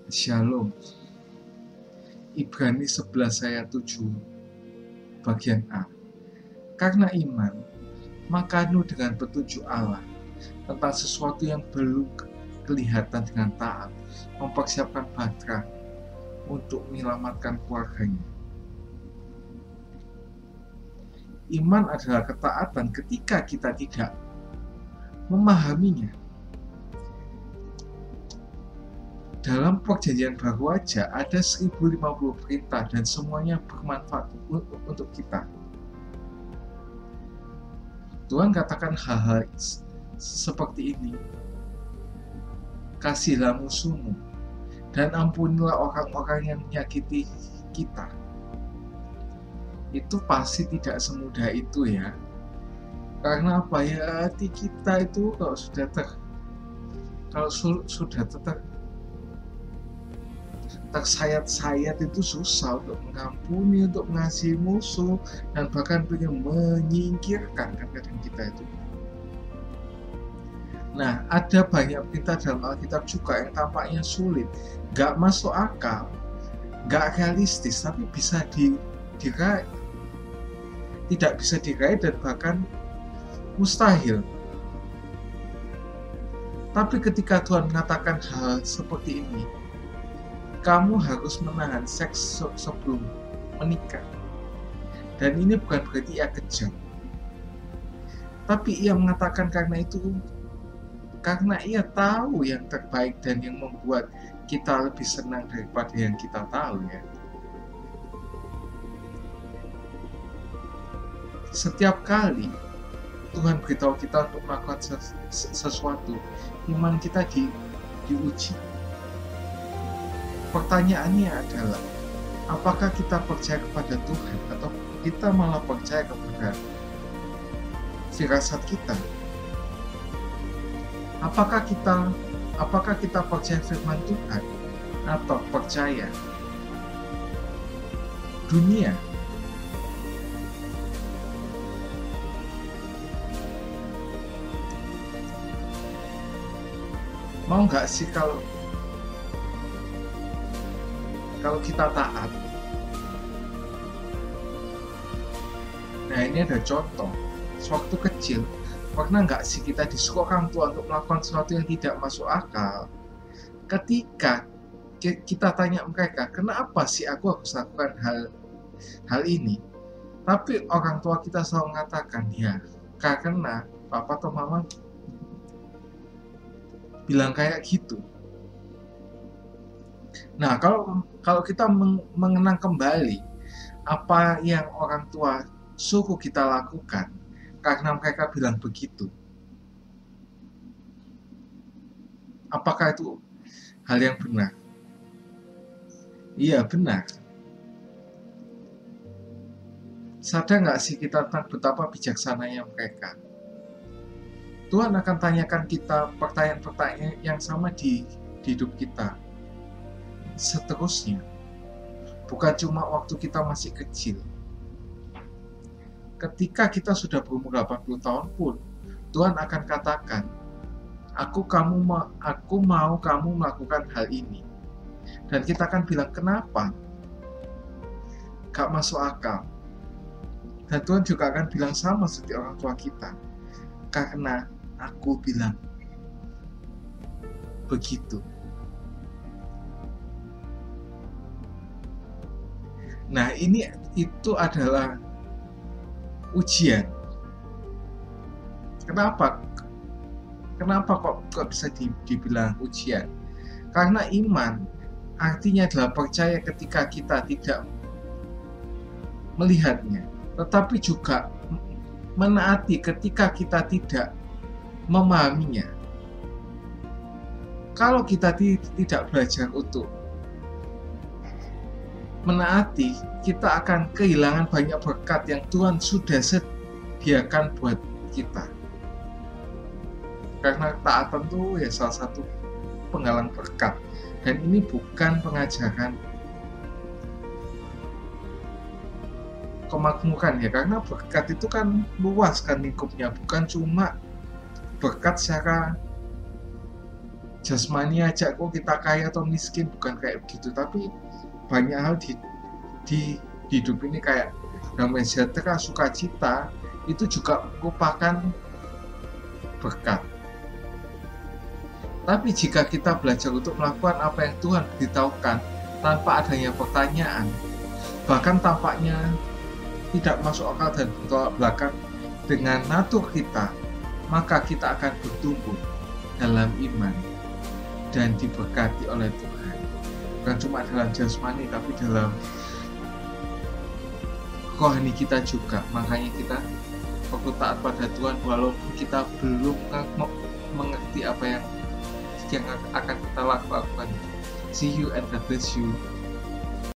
Shalom. Ibrani 11 ayat 7 bagian A. Karena iman, maka Nuh dengan petunjuk Allah tentang sesuatu yang belum kelihatan dengan taat mempersiapkan batra untuk menyelamatkan keluarganya. Iman adalah ketaatan ketika kita tidak memahaminya. Dalam perjanjian baru aja ada 1050 perintah dan semuanya bermanfaat untuk kita. Tuhan katakan hal-hal seperti ini. Kasihilah musuhmu dan ampunilah orang-orang yang menyakiti kita. Itu pasti tidak semudah itu ya. Karena apa ya, hati kita itu kalau sudah tersayat-sayat itu susah untuk mengampuni, untuk mengasihi musuh, dan bahkan ingin menyingkirkan kadang kita itu. Nah, ada banyak perintah dalam Alkitab juga yang tampaknya sulit, gak masuk akal, gak realistis, tapi bisa diraih, tidak bisa diraih dan bahkan mustahil. Tapi ketika Tuhan mengatakan hal seperti ini, kamu harus menahan seks sebelum menikah. Dan ini bukan berarti ia kejam. Tapi ia mengatakan karena ia tahu yang terbaik dan yang membuat kita lebih senang daripada yang kita tahu ya. Setiap kali Tuhan beritahu kita untuk melakukan sesuatu, iman kita diuji. Pertanyaannya adalah, apakah kita percaya kepada Tuhan atau kita malah percaya kepada firasat kita? Apakah kita percaya firman Tuhan atau percaya dunia? Mau nggak sih kalau kita taat? Nah, ini ada contoh. Sewaktu kecil, pernah nggak sih kita disuruh orang tua untuk melakukan sesuatu yang tidak masuk akal? Ketika kita tanya mereka, kenapa sih aku harus lakukan hal ini? Tapi orang tua kita selalu mengatakan, ya karena papa atau mama bilang kayak gitu. Nah, kalau kita mengenang kembali apa yang orang tua suruh kita lakukan karena mereka bilang begitu, apakah itu hal yang benar? Iya, benar. Sadar nggak sih kita tentang betapa bijaksananya mereka? Tuhan akan tanyakan kita pertanyaan-pertanyaan yang sama di hidup kita seterusnya, bukan cuma waktu kita masih kecil. Ketika kita sudah berumur 80 tahun pun, Tuhan akan katakan, aku mau kamu melakukan hal ini. Dan kita akan bilang, kenapa? Gak masuk akal. Dan Tuhan juga akan bilang sama seperti orang tua kita, karena aku bilang begitu. Nah, itu adalah ujian. Kenapa kok bisa dibilang ujian? Karena iman artinya adalah percaya ketika kita tidak melihatnya, tetapi juga menaati ketika kita tidak memahaminya. Kalau kita tidak belajar untuk menaati, kita akan kehilangan banyak berkat yang Tuhan sudah sediakan buat kita. Karena taatan itu ya salah satu penggalang berkat. Dan ini bukan pengajaran kemakmuran ya, karena berkat itu kan luas kan lingkupnya, bukan cuma berkat secara jasmani aja kok kita kaya atau miskin, bukan kayak begitu. Tapi banyak hal di hidup ini kayak damai sejahtera, sukacita, itu juga merupakan berkat. Tapi jika kita belajar untuk melakukan apa yang Tuhan beritahukan tanpa adanya pertanyaan, bahkan tampaknya tidak masuk akal dan bertolak belakang dengan natur kita, maka kita akan bertumbuh dalam iman dan diberkati oleh Tuhan. Bukan cuma dalam jasmani, tapi dalam rohani kita juga. Makanya kita perlu taat pada Tuhan walaupun kita belum mengerti apa yang akan kita lakukan. See you and God bless you.